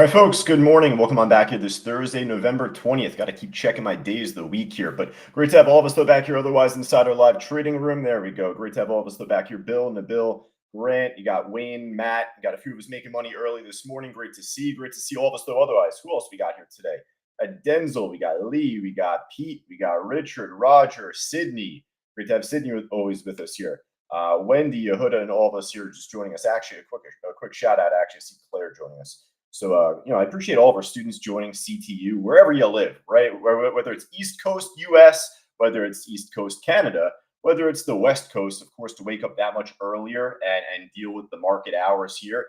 right, folks, good morning. Welcome on back here this Thursday, November 20th. Got to keep checking my days of the week here, but great to have all of us though back here otherwise inside our live trading room. There we go. Great to have all of us though back here. Bill, Nabil, Grant, you got Wayne, Matt, you got a few of us making money early this morning. Great to see all of us though otherwise. Who else we got here today? Denzel, we got Lee, we got Pete, we got Richard, Roger, Sydney. Great to have Sydney always with us here. Wendy, Yehuda, and all of us here just joining us. Actually, a quick shout out. Actually, I see Claire joining us. So, I appreciate all of our students joining CTU wherever you live, right? Whether it's East Coast US, whether it's East Coast Canada, whether it's the West Coast, of course, to wake up that much earlier and deal with the market hours here,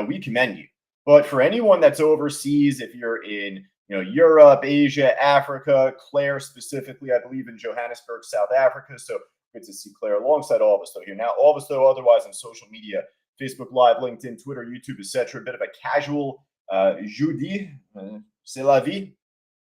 we commend you. But for anyone that's overseas, if you're in Europe, Asia, Africa, Claire specifically, I believe in Johannesburg, South Africa. So good to see Claire alongside all of us though here. Now, all of us though otherwise on social media, Facebook Live, LinkedIn, Twitter, YouTube, etc. A bit of a casual jeudi, c'est la vie.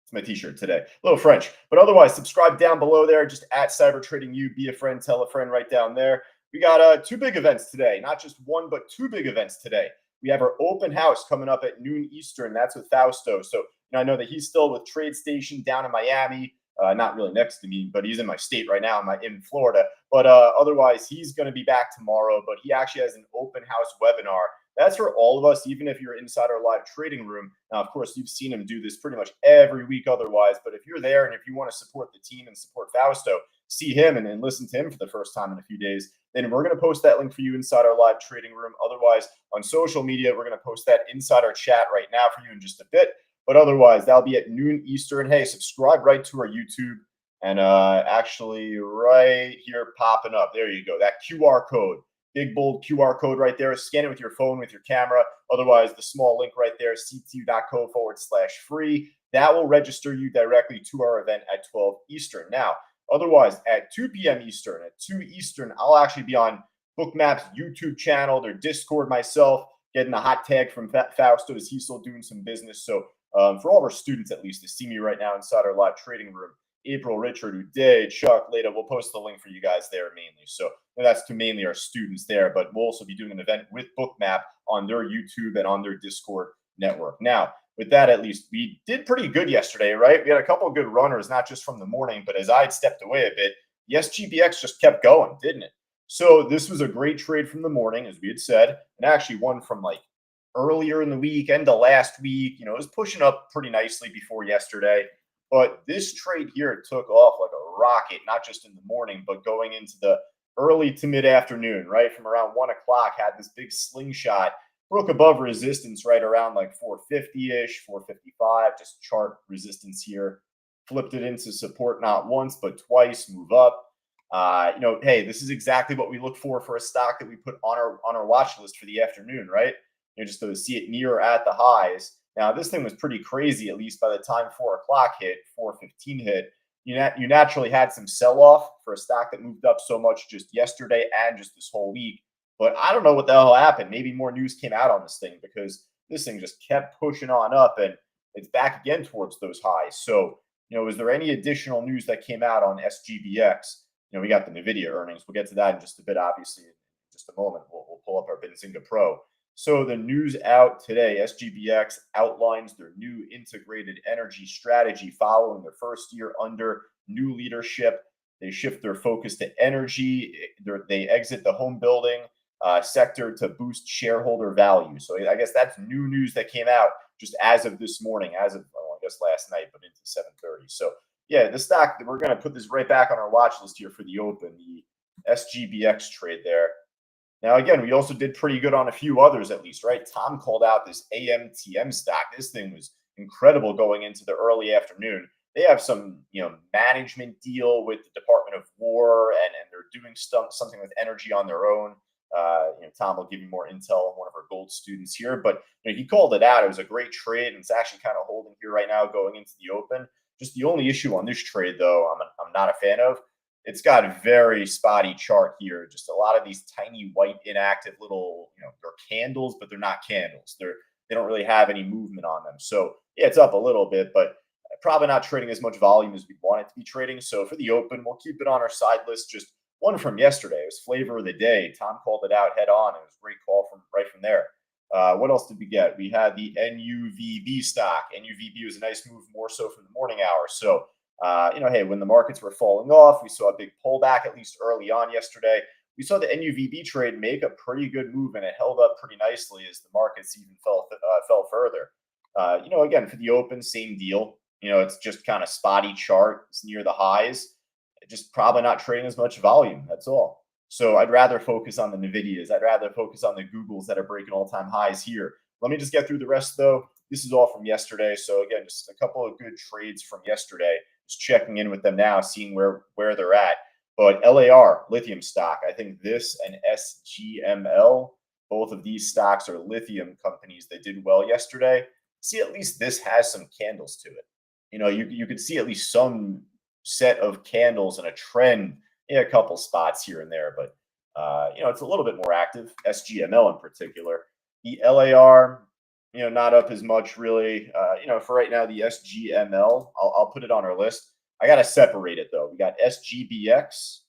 It's my t-shirt today. A little French. But otherwise, subscribe down below there, just at cybertradingu. Be a friend, tell a friend right down there. We got two big events today. Not just one, but two big events today. We have our open house coming up at noon Eastern. That's with Fausto. So I know that he's still with TradeStation down in Miami. Not really next to me, but he's in my state right now. I'm in Florida. But otherwise, he's going to be back tomorrow. But he actually has an open house webinar. That's for all of us, even if you're inside our live trading room. Now, of course, you've seen him do this pretty much every week otherwise. But if you're there and if you want to support the team and support Fausto, see him and listen to him for the first time in a few days, then we're going to post that link for you inside our live trading room. Otherwise, on social media, we're going to post that inside our chat right now for you in just a bit. But otherwise, that'll be at noon Eastern. Hey, subscribe right to our YouTube. And actually right here popping up. There you go. That QR code. Big, bold QR code right there. Scan it with your phone, with your camera. Otherwise, the small link right there, ctu.co/free. That will register you directly to our event at 12 Eastern. Now, otherwise, at 2 p.m. Eastern, at 2 Eastern, I'll actually be on Bookmap's YouTube channel, their Discord myself, getting the hot tag from Fausto as he's still doing some business. So for all of our students, at least, to see me right now inside our live trading room, April, Richard, Uday, Chuck, Leda, we'll post the link for you guys there mainly. So that's to mainly our students there, but we'll also be doing an event with Bookmap on their YouTube and on their Discord network. Now, with that, at least, we did pretty good yesterday, right? We had a couple of good runners, not just from the morning, but as I had stepped away a bit, the SGBX just kept going, didn't it? So this was a great trade from the morning, as we had said, and actually one from like earlier in the week, end of last week. It was pushing up pretty nicely before yesterday. But this trade here took off like a rocket, not just in the morning, but going into the early to mid-afternoon, right? From around 1 o'clock, had this big slingshot, broke above resistance right around like 450-ish, 455, just chart resistance here. Flipped it into support not once, but twice, move up. Hey, this is exactly what we look for a stock that we put on our watch list for the afternoon, right? Just to see it near or at the highs. Now, this thing was pretty crazy, at least by the time 4 o'clock hit, 4:15 hit. You naturally had some sell-off for a stock that moved up so much just yesterday and just this whole week. But I don't know what the hell happened. Maybe more news came out on this thing because this thing just kept pushing on up and it's back again towards those highs. So, is there any additional news that came out on SGBX? We got the Nvidia earnings. We'll get to that in just a bit, obviously, in just a moment. We'll pull up our Benzinga Pro. So the news out today, SGBX outlines their new integrated energy strategy following their first year under new leadership. They shift their focus to energy. They exit the home building sector to boost shareholder value. So I guess that's new news that came out just as of this morning, as of, I guess, last night, but into 7:30. So yeah, the stock, we're going to put this right back on our watch list here for the open, the SGBX trade there. Now, again, we also did pretty good on a few others, at least, right? Tom called out this AMTM stock. This thing was incredible going into the early afternoon. They have some, management deal with the Department of War, and they're doing something with energy on their own. Tom will give you more intel on one of our gold students here, but he called it out. It was a great trade, and it's actually kind of holding here right now going into the open. Just the only issue on this trade, though, I'm not a fan of. It's got a very spotty chart here. Just a lot of these tiny white inactive little, they're candles, but they're not candles. They don't really have any movement on them. So yeah, it's up a little bit, but probably not trading as much volume as we want it to be trading. So for the open, we'll keep it on our side list. Just one from yesterday. It was flavor of the day. Tom called it out head on. It was a great call right from there. What else did we get? We had the NUVB stock. NUVB was a nice move, more so from the morning hour. So, hey, when the markets were falling off, we saw a big pullback, at least early on yesterday. We saw the NUVB trade make a pretty good move, and it held up pretty nicely as the markets even fell further. Again, for the open, same deal. It's just kind of spotty chart. It's near the highs. Just probably not trading as much volume. That's all. So I'd rather focus on the Nvidias. I'd rather focus on the Googles that are breaking all-time highs here. Let me just get through the rest, though. This is all from yesterday. So again, just a couple of good trades from yesterday. Just checking in with them now, seeing where they're at. But LAR, lithium stock, I think this and SGML, both of these stocks are lithium companies that did well yesterday. See, at least this has some candles to it. You could see at least some set of candles and a trend in a couple spots here and there, but it's a little bit more active. SGML in particular, the LAR, not up as much really. For right now, the SGML, I'll put it on our list. I got to separate it though. We got SGBX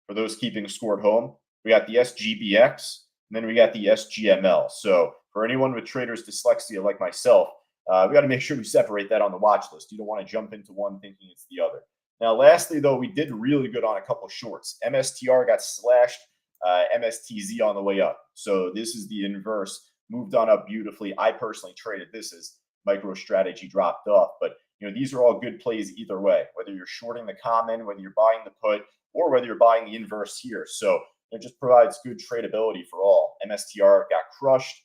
for those keeping score at home. We got the SGBX, and then we got the SGML. So for anyone with traders dyslexia like myself, we got to make sure we separate that on the watch list. You don't want to jump into one thinking it's the other. Now, lastly, though, we did really good on a couple shorts. MSTR got slashed, MSTZ on the way up. So this is the inverse, moved on up beautifully. I personally traded this as MicroStrategy dropped off. But, these are all good plays either way, whether you're shorting the common, whether you're buying the put, or whether you're buying the inverse here. So it just provides good tradability for all. MSTR got crushed.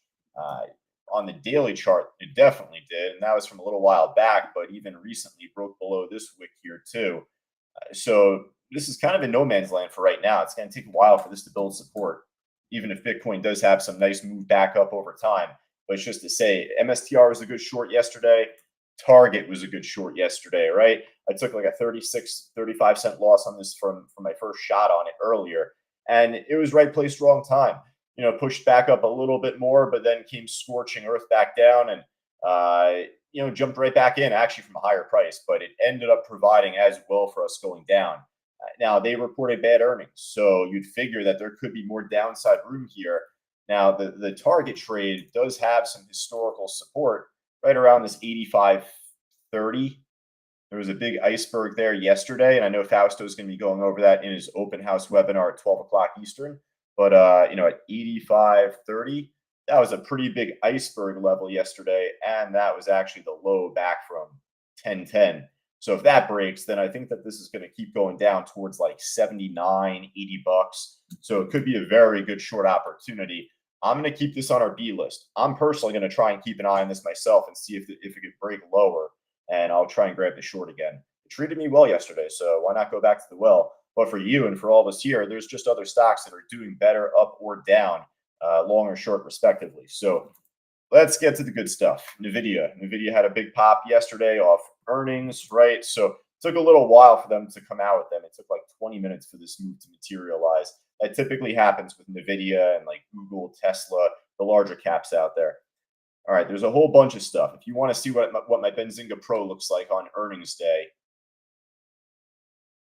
On the daily chart, it definitely did. And that was from a little while back, but even recently broke below this wick here too. So this is kind of in no man's land for right now. It's going to take a while for this to build support, even if Bitcoin does have some nice move back up over time. But it's just to say, MSTR was a good short yesterday. Target was a good short yesterday, right? I took like a 35 cent loss on this from my first shot on it earlier. And it was right place, wrong time. Pushed back up a little bit more, but then came scorching earth back down and, jumped right back in actually from a higher price, but it ended up providing as well for us going down. Now they reported bad earnings. So you'd figure that there could be more downside room here. Now the target trade does have some historical support right around this 85.30. There was a big iceberg there yesterday. And I know Fausto is going to be going over that in his open house webinar at 12 o'clock Eastern. But, at 85.30, that was a pretty big iceberg level yesterday. And that was actually the low back from 10.10. So if that breaks, then I think that this is going to keep going down towards like 79, 80 bucks. So it could be a very good short opportunity. I'm going to keep this on our B list. I'm personally going to try and keep an eye on this myself and see if it could break lower. And I'll try and grab the short again. It treated me well yesterday, so why not go back to the well? But for you and for all of us here, there's just other stocks that are doing better up or down, long or short, respectively. So let's get to the good stuff. Nvidia had a big pop yesterday off earnings, right? So it took a little while for them to come out with them. It took like 20 minutes for this move to materialize. That typically happens with Nvidia and like Google, Tesla, the larger caps out there. All right, there's a whole bunch of stuff. If you want to see what my Benzinga Pro looks like on earnings day,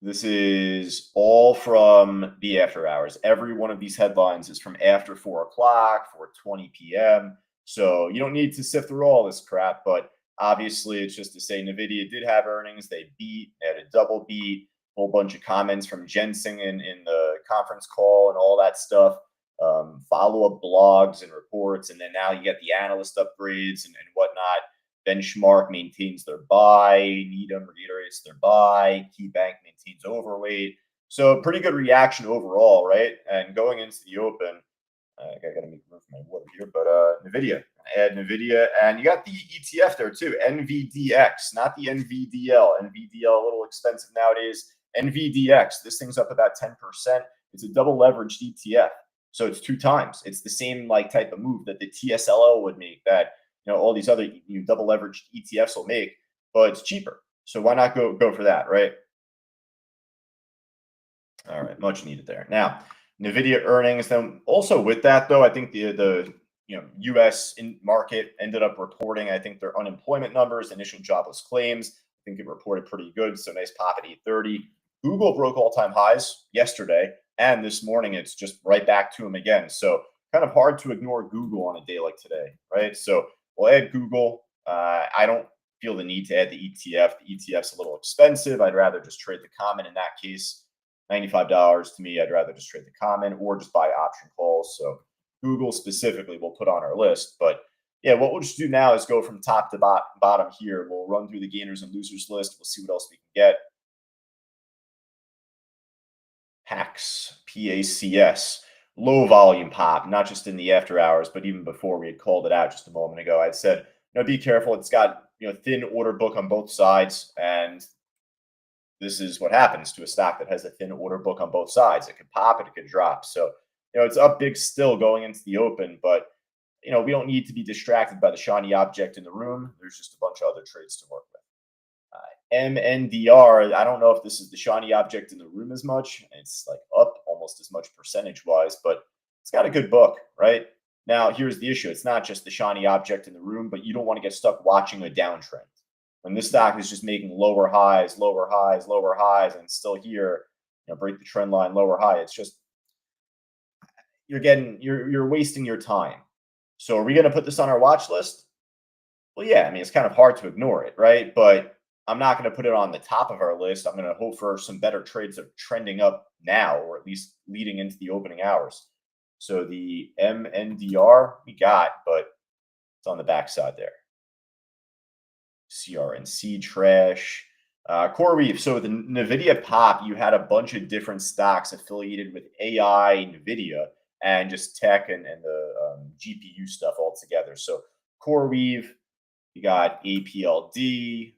this is all from the after hours. Every one of these headlines is from after 4 o'clock, 4:20 p.m. So you don't need to sift through all this crap, but obviously it's just to say Nvidia did have earnings. They had a double beat, a whole bunch of comments from Jensen in the conference call and all that stuff. Follow-up blogs and reports, and then now you get the analyst upgrades and whatnot. Benchmark maintains their buy. Needham reiterates their buy. KeyBank maintains overweight. So pretty good reaction overall, right? And going into the open, I got to make room for my water here, but Nvidia. Add Nvidia, and you got the ETF there too, NVDX, not the NVDL. NVDL a little expensive nowadays. NVDX, this thing's up about 10%. It's a double leveraged ETF, so it's 2 times. It's the same like type of move that the TSLL would make, that all these other double leveraged ETFs will make, but it's cheaper. So why not go for that, right? All right, much needed there. Now, Nvidia earnings. Then also with that though, I think the U.S. market ended up reporting, I think, their unemployment numbers, initial jobless claims. I think it reported pretty good. So nice pop at 8:30. Google broke all-time highs yesterday, and this morning it's just right back to them again. So kind of hard to ignore Google on a day like today, right? So we'll add Google. I don't feel the need to add the ETF. The ETF's a little expensive. I'd rather just trade the common in that case. $95 to me, I'd rather just trade the common or just buy option calls. So Google specifically we'll put on our list. But yeah, what we'll just do now is go from top to bottom here. We'll run through the gainers and losers list. We'll see what else we can get. PACS, low volume pop, not just in the after hours, but even before. We had called it out just a moment ago. I said, be careful. It's got thin order book on both sides, and this is what happens to a stock that has a thin order book on both sides. It could pop, it could drop. So it's up big still going into the open, but we don't need to be distracted by the shiny object in the room. There's just a bunch of other trades to work with. MNDR, I don't know if this is the shiny object in the room as much. It's like up almost as much percentage wise, but it's got a good book, right? Now, here's the issue. It's not just the shiny object in the room, but you don't want to get stuck watching a downtrend. When this stock is just making lower highs, lower highs, lower highs, and still here, break the trend line, lower high. It's just you're wasting your time. So are we going to put this on our watch list? Well, yeah, I mean, it's kind of hard to ignore it, right? But I'm not going to put it on the top of our list. I'm going to hope for some better trades that are trending up now, or at least leading into the opening hours. So the MNDR we got, but it's on the backside there. CRNC trash. CoreWeave. So the Nvidia pop, you had a bunch of different stocks affiliated with AI, Nvidia, and just tech and the GPU stuff all together. So CoreWeave, you got APLD,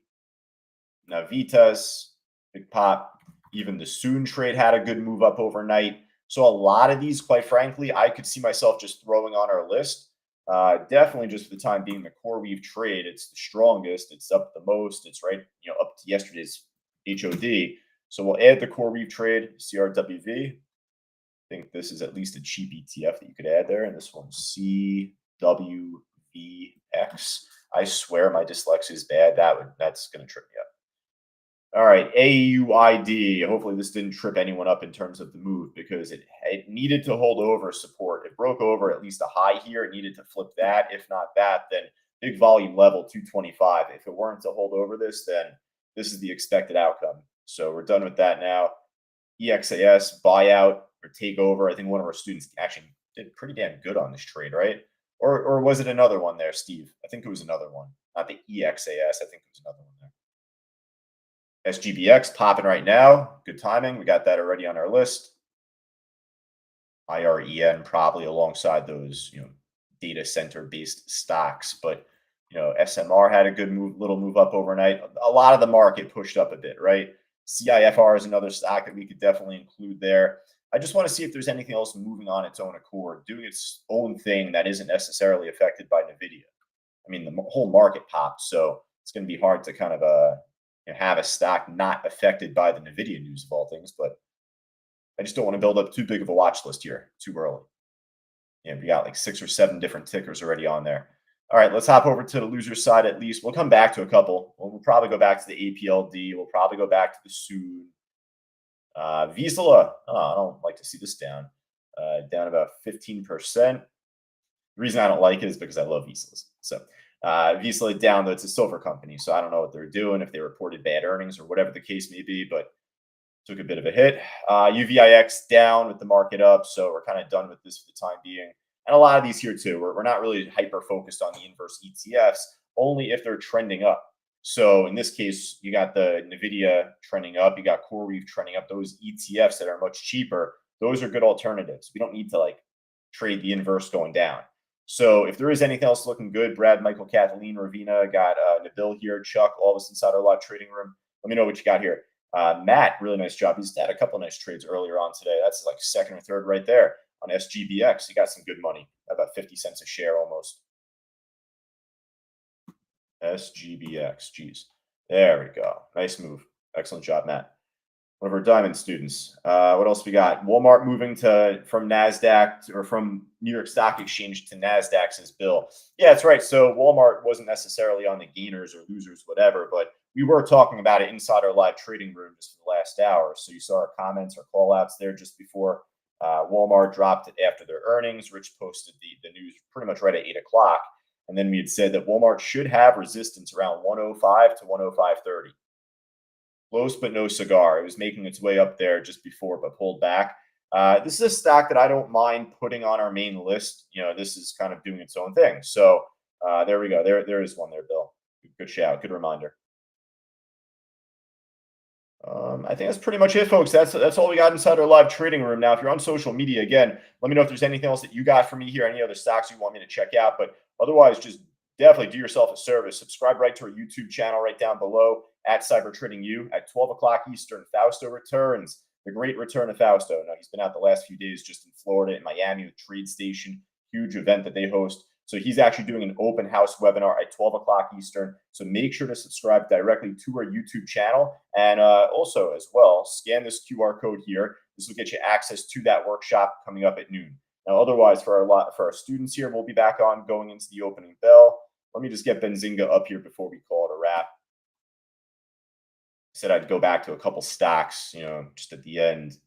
Navitas, big pop. Even the Soon trade had a good move up overnight. So a lot of these, quite frankly, I could see myself just throwing on our list. Definitely just for the time being, the CoreWeave trade, it's the strongest. It's up the most. It's right, up to yesterday's HOD. So we'll add the CoreWeave trade, CRWV. I think this is at least a cheap ETF that you could add there. And this one's CWVX. I swear my dyslexia is bad. That's going to trip me up. All right, AUID. Hopefully this didn't trip anyone up in terms of the move, because it needed to hold over support. It broke over at least a high here. It needed to flip that. If not that, then big volume level 225. If it weren't to hold over this, then this is the expected outcome. So we're done with that now. EXAS, buyout or takeover. I think one of our students actually did pretty damn good on this trade, right? Or was it another one there, Steve? I think it was another one. Not the EXAS. I think it was another one there. SGBX popping right now. Good timing. We got that already on our list. IREN probably alongside those, data center based stocks. But, SMR had a good little move up overnight. A lot of the market pushed up a bit, right? CIFR is another stock that we could definitely include there. I just want to see if there's anything else moving on its own accord, doing its own thing that isn't necessarily affected by Nvidia. I mean, the whole market popped, so it's going to be hard to kind of have a stock not affected by the Nvidia news of all things, but I just don't want to build up too big of a watch list here too early. We got like 6 or 7 different tickers already on there. All right, let's hop over to the loser side at least. We'll come back to a couple. We'll probably go back to the APLD. We'll probably go back to the Soon. Vizsla. I don't like to see this down. Down about 15%. The reason I don't like it is because I love Vizsla. So Vizsla down, though. It's a silver company, so I don't know what they're doing, if they reported bad earnings or whatever the case may be, but took a bit of a hit. UVIX down with the market up, so we're kind of done with this for the time being. And a lot of these here too, we're not really hyper focused on the inverse ETFs, only if they're trending up. So in this case, you got the Nvidia trending up, you got CoreWeave trending up. Those ETFs that are much cheaper, those are good alternatives. We don't need to trade the inverse going down. So if there is anything else looking good, Brad, Michael, Kathleen, Ravina, got Nabil here, Chuck, all of us inside our live trading room. Let me know what you got here. Matt, really nice job. He's had a couple of nice trades earlier on today. That's like second or third right there on SGBX. He got some good money, about 50 cents a share almost. SGBX, geez. There we go. Nice move. Excellent job, Matt. One of our diamond students. What else we got? Walmart moving from NASDAQ or from New York Stock Exchange to NASDAQ, says Bill. Yeah, that's right. So Walmart wasn't necessarily on the gainers or losers, whatever, but we were talking about it inside our live trading room just for the last hour. So you saw our comments, our call outs there just before Walmart dropped it after their earnings. Rich posted the news pretty much right at 8 o'clock. And then we had said that Walmart should have resistance around 105 to 105.30. Close, but no cigar. It was making its way up there just before, but pulled back. This is a stock that I don't mind putting on our main list. This is kind of doing its own thing. So there we go. There is one there, Bill. Good shout. Good reminder. I think that's pretty much it, folks. That's all we got inside our live trading room. Now, if you're on social media, again, let me know if there's anything else that you got for me here, any other stocks you want me to check out. But otherwise, just definitely do yourself a service. Subscribe right to our YouTube channel right down below at cybertradingu at 12 o'clock Eastern. Fausto returns. The great return of Fausto. Now, he's been out the last few days just in Florida, in Miami, with Trade Station, huge event that they host. So he's actually doing an open house webinar at 12 o'clock Eastern. So make sure to subscribe directly to our YouTube channel. And also, as well, scan this QR code here. This will get you access to that workshop coming up at noon. Now, otherwise, for our students here, we'll be back on going into the opening bell. Let me just get Benzinga up here before we call it a wrap. I said I'd go back to a couple stocks, just at the end.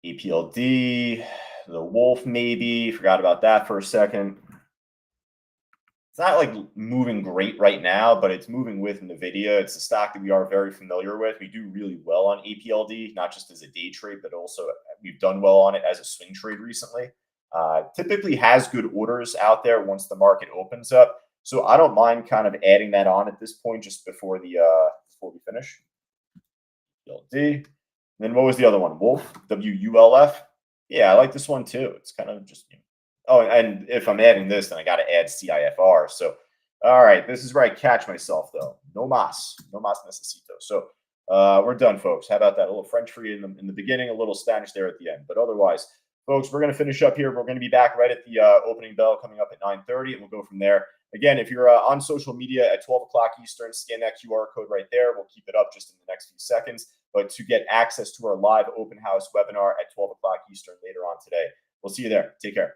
APLD. The Wolf, maybe. Forgot about that for a second. It's not like moving great right now, but it's moving with Nvidia. It's a stock that we are very familiar with. We do really well on APLD, not just as a day trade, but also we've done well on it as a swing trade recently. Typically has good orders out there once the market opens up. So I don't mind kind of adding that on at this point just before we finish. APLD. And then what was the other one? Wolf, WULF. Yeah, I like this one too. It's kind of just, oh, and if I'm adding this, then I got to add CIFR. So, all right, this is where I catch myself though. No mas necesito. So we're done, folks. How about that? A little French for you in the beginning, a little Spanish there at the end. But otherwise, folks, we're going to finish up here. We're going to be back right at the opening bell coming up at 9:30, and we'll go from there. Again, if you're on social media at 12 o'clock Eastern, scan that QR code right there. We'll keep it up just in the next few seconds. But to get access to our live open house webinar at 12 o'clock Eastern later on today. We'll see you there. Take care.